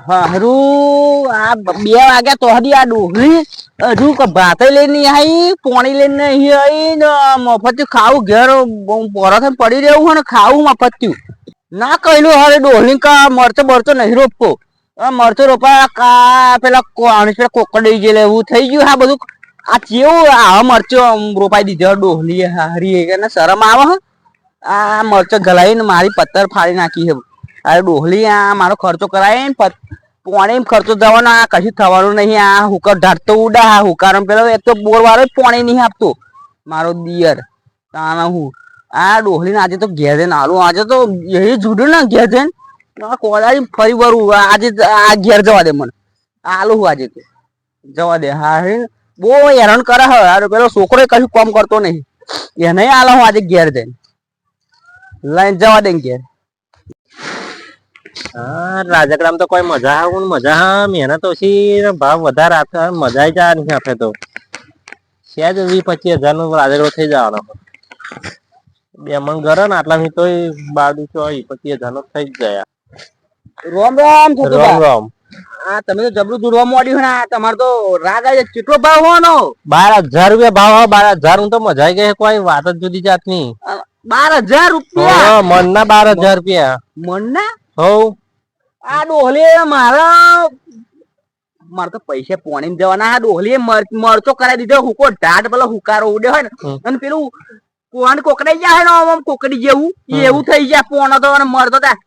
હારું આ 2 વાગ્યા તો હદી આ ડોહલી હજુ ભાતે લઈને આવી પોણી લઈને નહીં આવી ને મફત ખાવું ઘેર પરત પડી રહેવું હોય ને ખાવું મફત ના કહેલું હવે ડોહલી કા મરચો બરચો નહીં રોપવો મરચો રોપા કા પેલા કોકડી જેલે એવું થઈ ગયું હા બધું આ કેવું આ મરચો રોપાઈ દીધો ડોહલી હારી કે શરમ આવે આ મરચો ગલાઈને મારી પત્તર ફાડી નાખી છે અરે ડોહલી આ મારો ખર્ચો કરાય ને પોણી ખર્ચો જવાનો આ કશું થવાનું નહીં આ હુકર ઢાટતો ઉડા આ હુકારમ પેલો એક તો બોર વાળો પોણી નહીં આપતો મારો દિયર તાના હું આ ડોહલી ને આજે તો ઘેર જઈને આલું આજે તો એ જુડું ને ઘેર જઈને કોદાળી ફરી વરું આજે આ ઘેર જવા દે મને આલું હું આજે તો જવા દે હા બહુ હેરાન કરે હવે પેલો છોકરો કશું કામ કરતો નહીં એને આલો હું આજે ઘેર જઈને લઈને જવા દે ઘેર હા રાજગરામ તો કોઈ મજા આવે મજા મહેનત ઓછી ભાવ વધારે આપે મજા આવી જાય નહીં આપે તો સહેજ 20-25 હજાર નો રાજગરો થઈ જવાનો 2 મણ ઘરે ને આટલા તો બાજુ 25 હજાર નો થઈ જ જાય. રોમ રોમ રોમ રોમ. હા તમે તો જબરું જોડવા માંડ્યું ને તમારે તો રાગ આવે કેટલો ભાવ હોવાનો 12,000 રૂપિયા ભાવ હોય 12,000 હું તો મજા આવી ગઈ કોઈ વાત જ જુદી જાતની 12,000 રૂપિયા મણ ના 12,000 રૂપિયા મણ ના હો આ ડોહલી મારે તો પૈસા પોણી જવાના આ ડોહલી મરચો કરાવી દીધો હુકો ઢાટ પેલો હુકારો ઉડે હોય ને અને પેલું કોણ કોકડાઈ જાય ને આમ કોકડી જેવું એવું થઈ જાય પોણો તો અને મરતો તા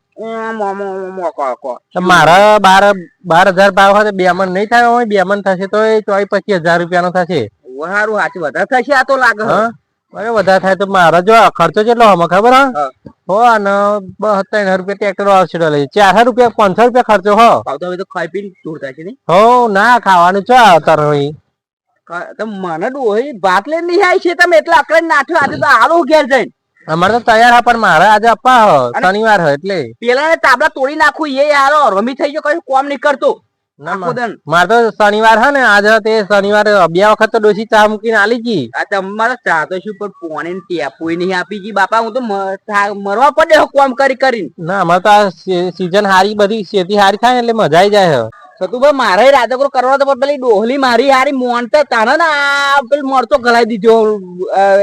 મારા 12,000 ભાવ હોય 2 મણ નહીં થાય 2 મણ થશે તો 24-25 હજાર રૂપિયા નો થશે. સારું સાચું વધારે થશે આ તો લાગે વધારે થાય તો મારા જો ખર્ચો કેટલો હમ ખબર હો અને 72 રૂપિયા ટ્રેક્ટર આવશે 400 રૂપિયા 500 રૂપિયા ખર્ચો હો તો ખાઈ પીને દૂર થાય છે ને હો ના ખાવાનું છો આવતા મને ડોહી ભાત લઈને નહીં આવી છે તમે એટલે અકડે નાખ્યો આજે તો આલો ઘેર જઈને અમારે તો તૈયાર હા પણ મારે આજે અપ્પા શનિવાર હોય એટલે પેલા તાબલા તોડી નાખું એ યાર રમી થઈ ગયો કઈ કોમ નહીં કરતો મારે તો શનિવાર હે ને આજે તે શનિવારે 2 વખત તો ડોસી ચા મૂકીને આલી ગઈ આ તમારે ચા તો શું પણ પોણી ટેપોય નહીં આપી ગઈ બાપા હું તો મરવા પડે કોમ કરી કરીને ના અમારે તો આ સીઝન હારી બધી ખેતી હારી થાય એટલે મજા આવી જાય સતુભાઈ મારે રાજગરો કરવા તો પેલી ડોહલી મારી હારી મોનતા તાને ને આ પેલી મરચો ગલાઈ દીધો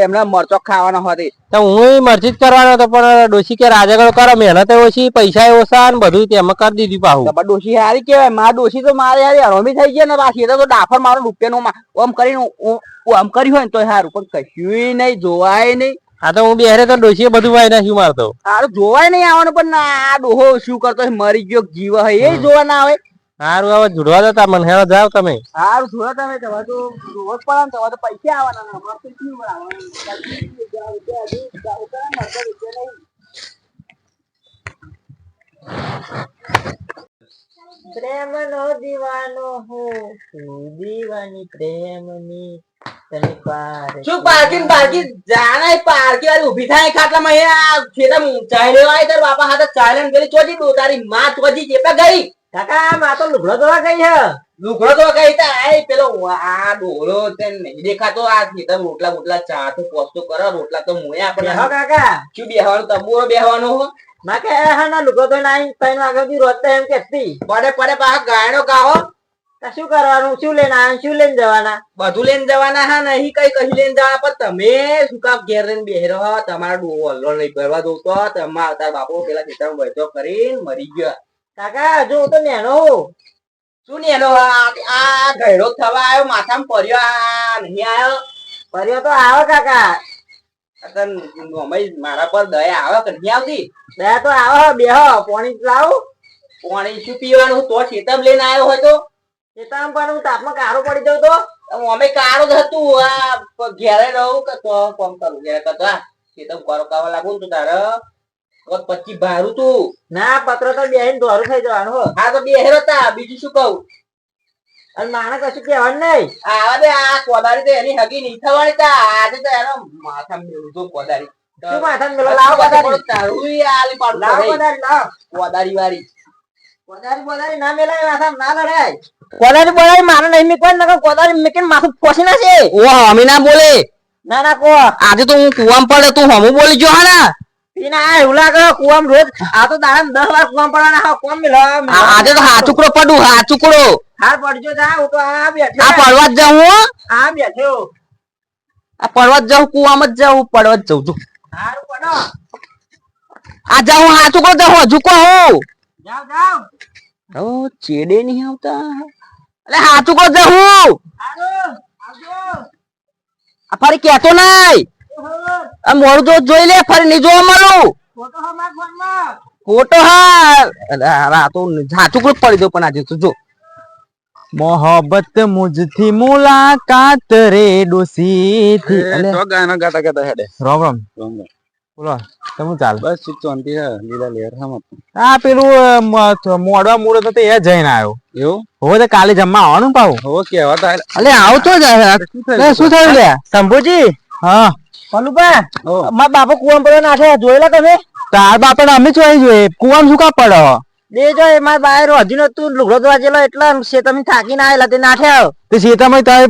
એમના મરચો ખાવાના હતી તો હું મરચી જ કરવાનો હતો પણ ડોસી કે રાજગરો કરો મહેનત ઓછી પૈસા ઓછા ને બધું તેમાં કરી દીધું પાહુ ડોસી હારી કેવાય મારા ડોસી તો મારે હારી હરોમી થઈ ગયા ને બાકી તો ડાફર મારો રૂપિયાનો આમ કરીને આમ કર્યું હોય ને તો સારું પણ કશું નહીં જોવાય નહીં હા તો હું બેરે તો ડોસી બધું વાય નાખ્યું મારતો સારું જોવાય નહીં આવવાનું પણ આ ડોહો શું કરતો મરી ગયો જીવ હોય એ જોવા ના આવે સારું હવે જોડવા જતા મને હેરો જાવ તમે સારું જોવા તમે તમારે તો જોવો જ પડે ને તમારે તો પૈસા આવવાના પ્રેમ નો દીવાનો હું દીવાની પ્રેમની તને પાર શું પાર્કિંગ જાણે પાર્કિંગ વાળી ઉભી થાય ખાટલામાં આ ખેતર ચાઈ લેવાય તાર બાપા હાથે ચાઈલેન ગઈ ચોજી દો તારી માં ચોજી જેપા ગઈ કાકા માં તો લુગડો ધોવા ગઈ હે લુગડો તો કઈ તા આય પેલો આ ડોલો તે નહીં દેખાતો આ ખેતર રોટલા ચા તો પોસ્તો કરો રોટલા તો મોય આપણે હો કાકા શું બેહવાનું તબુરો બેહવાનું હો માં કે હા ના લુગડો તો નાઈ 3 વાગ્યા સુધી રોટતા એમ કેતી પડે પાછા ગાયનો ગાહો શું કરવાનું શું લઈને જવાના બધું લઈને જવાના હા નહીં કઈ કશું લઈને જવાના પણ તમે શું કામ ઘેર રહીને બેહી રહો તમારા ડોહો હલ્લો નહીં ભરવા દઉં તો તમારા તાર બાપો પેલા ખેતરમાં વહેતો કરીને મરી ગયો કાકા હજુ હું તો નેનો શું નેનો આ ઘેડો થવા આવ્યો માથામાં પડ્યો આ નહીં આવ્યો ફર્યો તો આવે કાકા મારા પર દયા આવે કે નહીં આવતી દયા તો આવે બેહો પાણી લાવ પાણી શું પીવાનું તો ખેતર લઈને આવ્યો હોય તો ખેતરમાં પણ હું તાપમાં કારો પડી જાઉં તો અમે કારો જ હતું આ ઘેરે રહું કે તો કોમ કરું ઘેરે કરતો ખેતર કારો કાવા લાગુ ને તું તારે 25 ભારું તું ના પત્ર તો બેહીને ધોરું થઈ જવાનું હો હા તો બેહેર હતા બીજું શું કહું અને માને કશું કહેવાનું નહીં આવા દે આ કોદારી તો એની હગી નહીં થવાની તા આજે તો એનો માથા મેળવતો કોદારી શું માથા મેલો લાવ કોદારી તારું આલી પાડું લાવ કોદારી લાવ કોદારી વાળી કોદારી ના મેલાય માથા ના લડાય કોદારી મારે નહીં મેકવા નકર કોદારી મેકીને માથું ફોસી નાખે ઓ અમે ના બોલે ના કો આજે તો હું કુવામ પડે તું હમું બોલી જો હા પીના એવું લાગે કુવામ રોજ આ તો દાડા 10 વાર કુવામ પડવાના હા કોમ મિલા આજે તો હાચુકડો પડું હાચુકડો હાર પડજો જા હું તો આ બેઠો આ પડવા જ જાઉં હો આ બેઠો આ પડવા જ જાઉં કુવામાં જ જાઉં પડવા જ જાઉં છું હારું પડો આ જાઉં હાચુકડો જાઉં હજુ કો હું જાવ જાવ ઓ ચેડે નહીં આવતા અલે હાચુકડો જાઉં હારું આવજો આ ફરી કેતો નહીં આ મોડું તો જોઈ લે ફરી નહીં જોવા મળું ફોટો હમાર ફોનમાં ફોટો હા આ તો હાચુકડો પડી દો પણ આજે તો જો મોહબ્બત મુझથી મુલાકાત રે ડોસી થી અલે તો ગાના ગાતા ગાતા હેડે રામ રામ રામ રામ. બોલો તમે ચાલ બસ શાંતિ હે લીલા લેર હમ આ પેલું મોડવા મુરત તો એ જઈને આવ્યો એવું હવે તો કાલે જમવા આવવાનું પાવ હો કેવા તા અલે આવતો જ શું થયું લે શંભુજી હા પલુબા ઓ માર બાપો કુવામ પડવા નાખે જોયેલા તમે તાર બાપા અમે જોઈ જોઈએ કુવામ શું કા પડો દે જો એ માર બાયરો હજી નતું લુગડો ધોવા જેલો એટલા સે તમે થાકીને આયેલા તે નાઠે તે સીતામાં તારે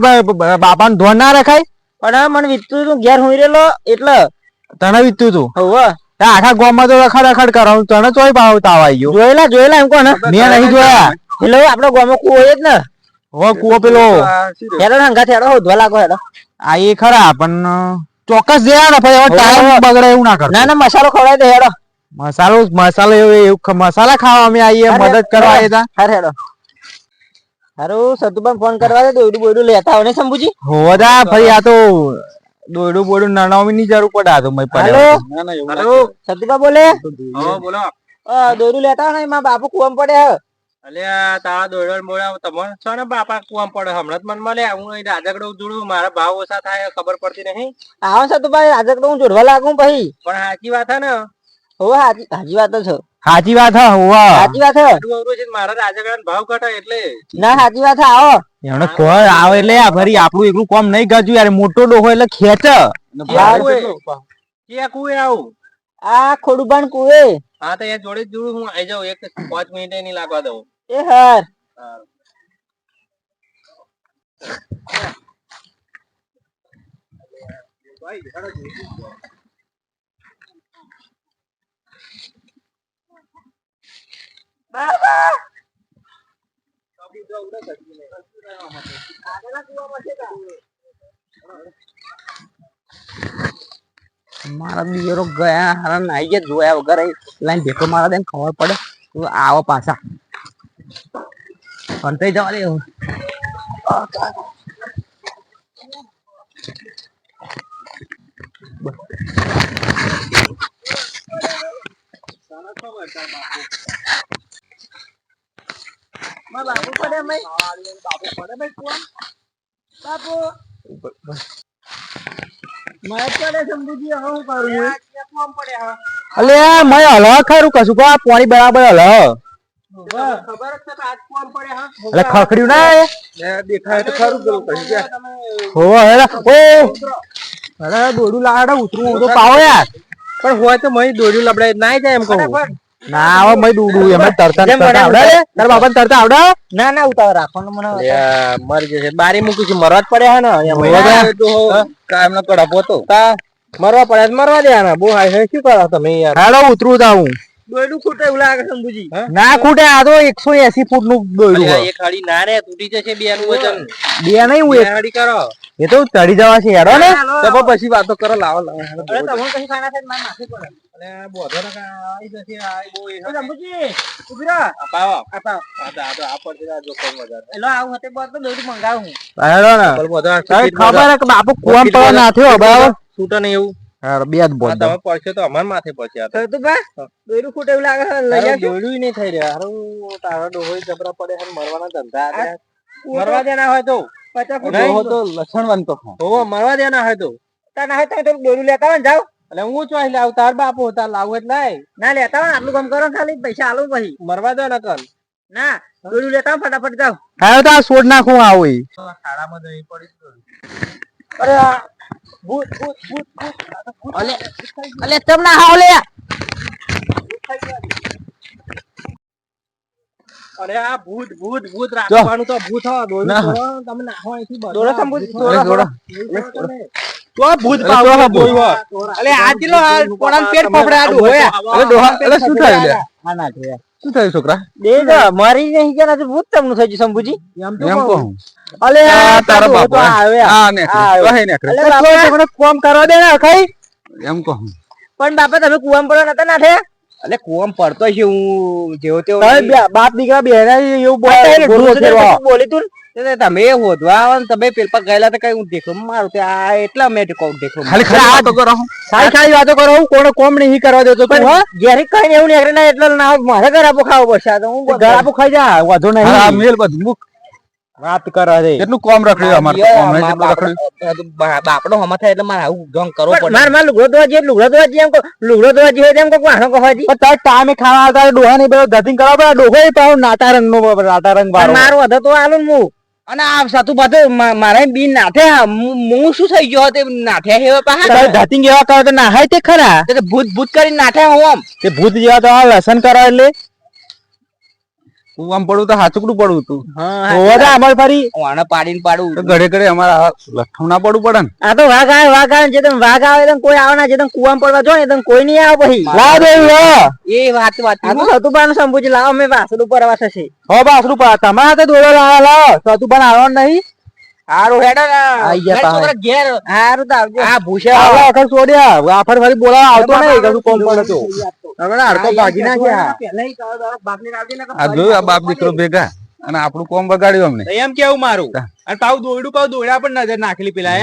બાપાનું ધોન ના રખાય પણ મને વિતું તું ઘેર હોઈ રેલો એટલે તને વીતું તું હોવ આખા ગામમાં તો રખડ રખડ કરાવું તને ચોય ભાવ તાવ આવી ગયો જોયેલા એમ કોને મેં નહીં જોયા એટલે આપડે ગામમાં કુવો હોય જ ને હવે કુવો પેલો હેડો હંગા હેડો હોધવા લાગો હેડો આ એ ખરા પણ ચોક્કસ જયા ને પછી ટાઈમ બગડે એવું ના કર ના ના મસાલો ખવડાવી દે હેડો મસાલો એવું મસાલા ખાવા અમે આવીએ મદદ કરવા આવીએ તા હાર હેડો હારું સતુભાઈ ફોન કરવા દે દોયડું બોયડું લેતા આવો ને શંભુજી હોદા ભાઈ આ તો દોયડું બોયડું નણાવી ની જરૂર પડે આ તો મેં હાલો ના ના એવું હાલો સતુભા બોલે હો બોલો દોયડું લેતા આવો ને મારા બાપુ કુવામ પડે હે અલ્યા તારા દોડણ મોડા તમને છો ને બાપા કુવામ પડે હમણાં જ મન મળે હું અહીં રાજગડો જોડું મારા ભાવ ઓછા થાય ખબર પડતી નહીં આવો સતુભાઈ આજે તો હું જોડવા લાગુ પછી પણ સાચી વાત હે ને હોવ હાજી વાત જ છે સાચી વાત હા હોવા સાચી વાત હે બધું અવરું છે મારા રાજગડા ભાવ ઘટે એટલે ના સાચી વાત હે આવો એમને કોઈ આવે એટલે આ ફરી આપણું એકલું કામ નહીં ગાજ્યું યાર મોટો ડોહો એટલે ખેંચ કે કુએ આવું આ ખોડુબાન કુએ હા તો એ જોડે જ જોડું હું આવી જાઉં 5 મિનિટ નહીં લાગવા દઉં એ હર બાબા મારા દિયરો ગયા હારા નાઈ ગયા જોયા વગર લાઈન ભેટો મારા દે ખબર પડે તું આવો પાછા અંતે જવા દે બાપુ પડે મય બાપુ પડે ભાઈ કુવામ બાપુ મારે પડે શંભુજી હવે હું કરું કુવામ પડે હા અલે મેં હલ ખરું કશું કો પાણી બરાબર હલ ખબર જ છે આજ કુવામ પડે હા એટલે ખખડ્યું ના દેખાય તો ખરું પેલું કહી ગયા હો હેડા ઓ અરે દોડું લાડો ઉતરું તો પાવો યાર પણ હોય તો મય દોડ્યું લબડાય ના જાય એમ કહું ના હવે મેં દોડું એમ તરતા આવડે રે તારા બાપાને તરતા આવડે ના ના ઉતાવળ રાખવાનો મને મરી જશે બારી મૂકી છું મરવા જ પડે હે ને કાયમ નો કડાપો હતો મરવા પડે તો મરવા દે ને બહુ હાય શું કરો તમે યાર હેડો ઉતરું તાવું દોયડું ખૂટે એવું લાગે શંભુજી ના ખૂટે આ તો 180 ફૂટ નું દોયડું અલ્યા, એક હાડી ના રે તૂટી જશે બે નું વજન બે નહીં હું બે એક હાડી કરો એ તો ચડી જવા છે હેડો ને તો પછી વાતો કરો લાવો લાવો અરે તમને કઈ ખાના છે માર માથે પડે અને બોધો ને આવી જશે આ બહુ એ શંભુજી ઉભી રહો પાવો આપાવ આ તો આ પડશે આ જોખમ વધારે એલો આવું હતે બોલ તો દોયડું મંગાવું હેડો ને બોધો તારે ખબર હે કે બાપુ કુવામ પડવા નાથ્યો હવે છૂટા નહીં એવું હેડો બે જ બોલ તમે પડશે તો અમાર માથે પડશે આ તો તો બા દોયડું ખૂટે એવું લાગે લઈ આવજો દોડ્યું નહીં થઈ રહ્યા હારું તારા ડોહોય જબરા પડે છે મરવાના ધંધા આ મરવા દેના હોય તો 50 ફૂટ નહીં. તો લસણવંતો હોવો મરવા દેના હોય તો ના હોય તો દોયડું લેતા હોય ને જાઓ એટલે હું ચોઈ લાવ તાર બાપો તાર લાવું એટલે લાય ના લેતા હોય ને આટલું કામ કરો ને ખાલી પૈસા આલું પછી મરવા દે ના કર ના દોયડું લેતા હોય ફટાફટ જાઓ હેડો તો આ છોડ નાખું આવું શાળામાં જઈ પડી અરે આ ભૂત ભૂત ભૂત ભૂત અલે અલે તમ ના હાવ લે અરે આ ભૂત ભૂત ભૂત રાખવાનું તો ભૂત હો દોડું તમે નાખો અહીંથી દોડો શંભુજી દોડો તો ભૂત અલે આજલો કોણાન પેટ પકડે આડું હોય અરે ડોહા અલે શું થયું લે આ નાખે શું થયું છોકરા દે મારી નહીં કે નથી ભૂત તમને થઈ ગયું શંભુજી એમ કહું અલે આ તારા બાપુ બાપા આવે હા ને કહે ને અલે બાપા કોમ કરવા દે ને ખાઈ એમ કહું પણ બાપા તમે કુવામ પડો નતા નાઠે એટલે કોમ પડતો છે હું જેવો તેવો બાપ દીકરા બેરા એવું બોલી તું તમે હોદવા આવો ને તમે પેલા ગયેલા તો કઈ હું દેખો મારું તે આ એટલા મેં દેખો ખાલી ખાલી વાતો કરો ખાલી ખાલી વાતો કરો હું કોણ કોમ નહીં કરવા દેતો તું હા ઘેરી કઈ એવું નીકળે ના એટલે ના મારે ગરાપો ખાવો પડશે આ તો હું ગરાપો ખાઈ જા વધુ નહીં હા મેલ બધું મુક વાત કરો રે કેટલું કોમ રખડ્યું અમાર તો કોમ નહીં કેટલું રખડ્યું બાપડો હમા થાય એટલે મારે આવું જોંગ કરવો પડે માર લુગડો દોવા જે એમ લુગડો દોવા જે એમ કો વાહનો કહેવાજી પણ તાર ટાઈમે ખાવા આવતા ડોહા ની બધો ધતિંગ કરવા પડે ડોહો એ પાવ નાટા રંગ નો નાટા રંગ વાળો મારો વધો તો આલું હું અને આ સાતું પાછો મારે બી નાઠે હું શું થઈ ગયો તે નાઠે હેવા પાહા ધતિંગ એવા કરે તો નાહાય તે ખરા તે ભૂત ભૂત કરીને નાઠે હું આમ તે ભૂત જેવા તો લસન કરો એટલે હું આમ પડું તો હાચુકડું પડું તું ઓવા અમાર ફરી વાણા પાડીને પાડું તો ઘડે ઘડે અમારા લઠ્ઠમ ના પડવું પડે ને આ તો વાઘ આવે જે તમે વાઘ આવે તો કોઈ આવે ના જે તમે કુવામ પડવા જો ને તો કોઈ નહીં આવે પછી લાવ દે એ વાત આ તો સતુબાન સંભુજી લાવો મેં વાસડું પર આવા થશે હો બાસડું પર તમારા હાથે દોડો લાવો સતુબાન આવવાનું નહીં હારું હેડો આઈ ગયા પાહે. છોકરા ઘેર હારું તો આવજો આ ભૂષા આવો આખર છોડ્યા વાફર ફરી બોલાવા આવતો નહીં કશું કોમ પડે તો હવે હડકો ભાગી નાખ્યા આ જોયું આ બાપ દીકરો ભેગા અને આપણું કોમ બગાડ્યું અમને એમ કેવું મારું અને પાવ દોયડું દોયડા પણ નજર નાખેલી પેલા